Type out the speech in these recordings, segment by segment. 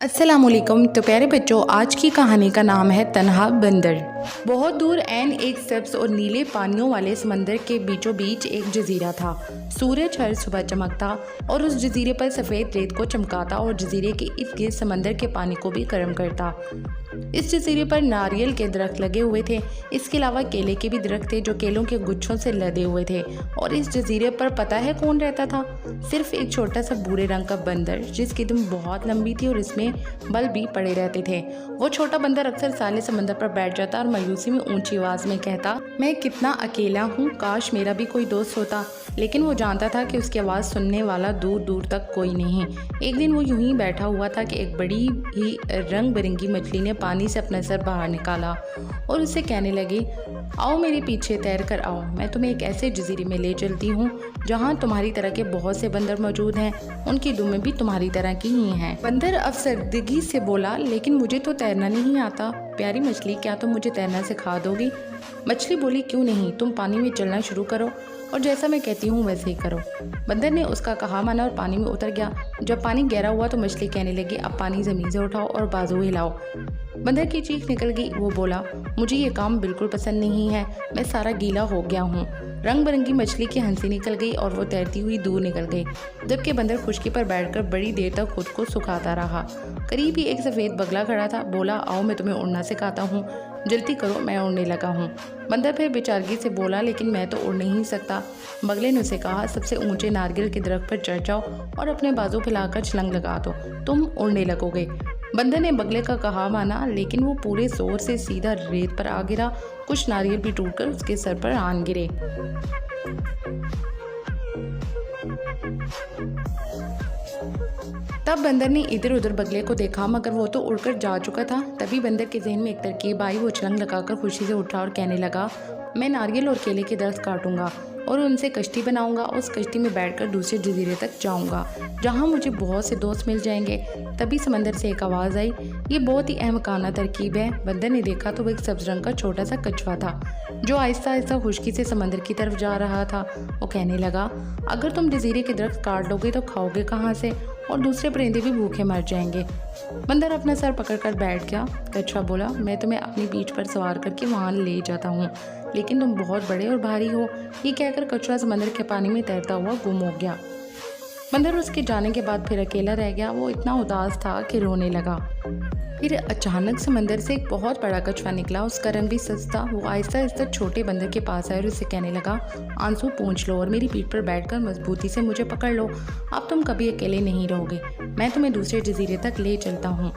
अस्सलामुअलैकुम। तो प्यारे बच्चों, आज की कहानी का नाम है तन्हा बंदर। बहुत दूर ऐन एक सब्ज और नीले पानियों वाले समंदर के बीचों बीच एक जजीरा था। सूरज हर सुबह चमकता और उस जजीरे पर सफ़ेद रेत को चमकाता और जजीरे के इर्द गिर्द समंदर के पानी को भी गर्म करता। इस जजीरे पर नारियल के दरख्त लगे हुए थे। इसके अलावा केले के भी दरख्त थे जो केलों के गुच्छों से लदे हुए थे। और इस जजीरे पर पता है कौन रहता था? सिर्फ एक छोटा सा भूरे रंग का बंदर जिसकी दुम बहुत लंबी थी और इसमें बल भी पड़े रहते थे। वो छोटा बंदर अक्सर साले समंदर पर बैठ जाता और मायूसी में ऊंची आवाज में कहता, मैं कितना अकेला हूँ, काश मेरा भी कोई दोस्त होता। लेकिन वो जानता था कि उसकी आवाज़ सुनने वाला दूर दूर तक कोई नहीं। एक दिन वो यूं ही बैठा हुआ था कि एक बड़ी ही रंग बिरंगी मछली ने पानी से अपना सर बाहर निकाला और उससे कहने लगी, आओ मेरे पीछे तैर कर आओ, मैं तुम्हें एक ऐसे जजीरे में ले चलती हूँ जहाँ तुम्हारी तरह के बहुत से बंदर मौजूद हैं। उनकी दुमें भी तुम्हारी तरह की ही हैं। बंदर अफसरदगी से बोला, लेकिन मुझे तो तैरना नहीं आता। प्यारी मछली, क्या तुम मुझे तैरना सिखा दोगी? मछली बोली, क्यों नहीं, तुम पानी में चलना शुरू करो और जैसा मैं कहती हूँ वैसे ही करो। बंदर ने उसका कहा माना और पानी में उतर गया। जब पानी गहरा हुआ तो मछली कहने लगी, अब पानी ज़मीन से उठाओ और बाजू हिलाओ। बंदर की चीख निकल गई। वो बोला, मुझे ये काम बिल्कुल पसंद नहीं है, मैं सारा गीला हो गया हूँ। रंग बिरंगी मछली की हंसी निकल गई और वो तैरती हुई दूर निकल गई, जबकि बंदर खुशकी पर बैठकर बड़ी देर तक खुद को सुखाता रहा। करीब ही एक सफ़ेद बगला खड़ा था। बोला, आओ मैं तुम्हें उड़ना सिखाता हूँ, जल्दी करो, मैं उड़ने लगा हूँ। बंदर फिर बेचारगी से बोला, लेकिन मैं तो उड़ नहीं सकता। बगले ने उसे कहा, सबसे ऊंचे नारियल के दरख्त पर चढ़ जाओ और अपने बाजू फैलाकर छलांग लगा दो, तुम उड़ने लगोगे। बंदर ने बगले का कहा माना, लेकिन वो पूरे जोर से सीधा रेत पर आ गिरा। कुछ नारियल भी टूटकर उसके सर पर आन गिरे। तब बंदर ने इधर उधर बगले को देखा, मगर वो तो उड़कर जा चुका था। तभी बंदर के जहन में एक तरकीब आई। वो छलांग लगाकर खुशी से उठा और कहने लगा, मैं नारियल और केले के दरख्त काटूंगा और उनसे कश्ती बनाऊंगा। उस कश्ती में बैठकर दूसरे जजीरे तक जाऊंगा जहां मुझे बहुत से दोस्त मिल जाएंगे। तभी समंदर से एक आवाज़ आई, ये बहुत ही अहमकाना तरकीब है। बंदर ने देखा तो वो एक सब्ज रंग का छोटा सा कछुआ था जो आहिस्ता आहिस्ता खुशकी से समंदर की तरफ जा रहा था। वो कहने लगा, अगर तुम जजीरे के दरख्त काट लोगे तो खाओगे कहाँ से, और दूसरे परिंदे भी भूखे मर जाएंगे। बंदर अपना सर पकड़कर बैठ गया। कछुआ बोला, मैं तुम्हें अपनी पीठ पर सवार करके वहाँ ले जाता हूँ, लेकिन तुम बहुत बड़े और भारी हो। ये कहकर कछुआ समंदर के पानी में तैरता हुआ गुम हो गया। बंदर उसके जाने के बाद फिर अकेला रह गया। वो इतना उदास था कि रोने लगा। फिर अचानक समंदर से एक बहुत बड़ा कछुआ निकला। उसका रंग भी सच था। वो आहिस्ता आहिस्ता छोटे बंदर के पास आया और उससे कहने लगा, आंसू पोंछ लो और मेरी पीठ पर बैठकर मजबूती से मुझे पकड़ लो। अब तुम कभी अकेले नहीं रहोगे, मैं तुम्हें दूसरे जजीरे तक ले चलता हूँ।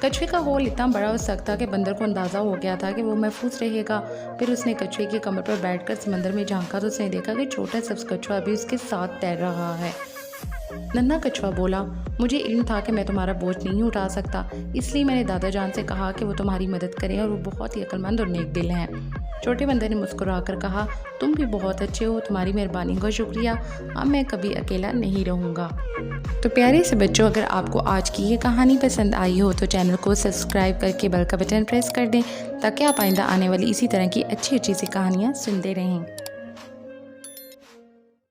कछुए का होल इतना बड़ा और सख्त था कि बंदर को अंदाज़ा हो गया था कि वो महफूज रहेगा। फिर उसने कछुए की कमर पर बैठकर समंदर में झांका तो उसने देखा कि छोटा सब्ज कछुआ भी उसके साथ तैर रहा है। नन्हा कछुआ बोला, मुझे इल्म था कि मैं तुम्हारा बोझ नहीं उठा सकता, इसलिए मैंने दादा जान से कहा कि वो तुम्हारी मदद करें और वो बहुत ही अक्लमंद और नेक दिल हैं। छोटे बंदर ने मुस्कुराकर कहा, तुम भी बहुत अच्छे हो, तुम्हारी मेहरबानी का शुक्रिया, अब मैं कभी अकेला नहीं रहूँगा। तो प्यारे से बच्चों, अगर आपको आज की ये कहानी पसंद आई हो तो चैनल को सब्सक्राइब करके बेल का बटन प्रेस कर दें ताकि आप आइंदा आने वाली इसी तरह की अच्छी अच्छी सी कहानियाँ सुनते रहें।